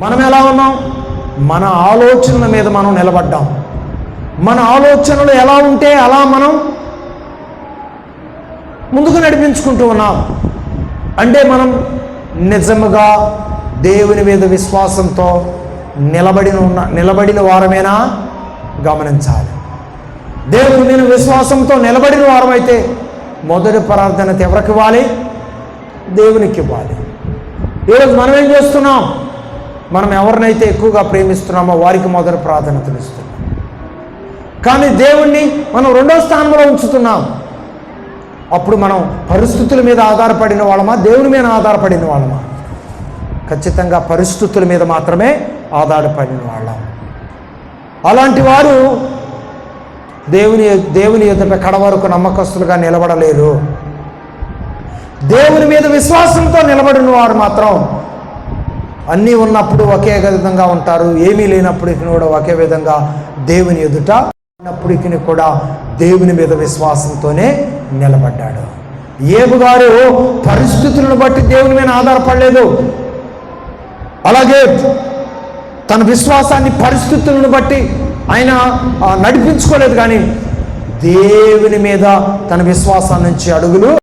మనం ఎలా ఉన్నాం? మన ఆలోచనల మీద మనం నిలబడ్డాం. మన ఆలోచనలు ఎలా ఉంటే అలా మనం ముందుకు నడిపించుకుంటూ ఉన్నాం. అంటే మనం నిజముగా దేవుని మీద విశ్వాసంతో నిలబడిన వారమేనా గమనించాలి. దేవుని మీద విశ్వాసంతో నిలబడిన వారమైతే మొదటి ప్రార్థన ఎవరికి ఇవ్వాలి? దేవునికి ఇవ్వాలి. ఈరోజు మనం ఏం చేస్తున్నాం? మనం ఎవరినైతే ఎక్కువగా ప్రేమిస్తున్నామో వారికి మొదటి ప్రాధాన్యతలు ఇస్తున్నాం. కానీ దేవుణ్ణి మనం రెండో స్థానంలో ఉంచుతున్నాం. అప్పుడు మనం పరిస్థితుల మీద ఆధారపడిన వాళ్ళమా, దేవుని మీద ఆధారపడిన వాళ్ళమా? ఖచ్చితంగా పరిస్థితుల మీద మాత్రమే ఆధారపడిన వాళ్ళం. అలాంటి వారు దేవుని ఎదుట కడవరకు నమ్మకస్తులుగా నిలబడలేరు. దేవుని మీద విశ్వాసంతో నిలబడిన వారు మాత్రం అన్నీ ఉన్నప్పుడు ఒకే విధంగా ఉంటారు, ఏమీ లేనప్పటికీ కూడా ఒకే విధంగా దేవుని ఎదుట ఉన్నప్పటికీ కూడా దేవుని మీద విశ్వాసంతోనే నిలబడ్డాడు. యోబు గారు పరిస్థితులను బట్టి దేవుని మీద ఆధారపడలేదు. అలాగే తన విశ్వాసాన్ని పరిస్థితులను బట్టి ఆయన నడిపించుకోలేదు. కానీ దేవుని మీద తన విశ్వాసాన్ని నుంచి అడుగులు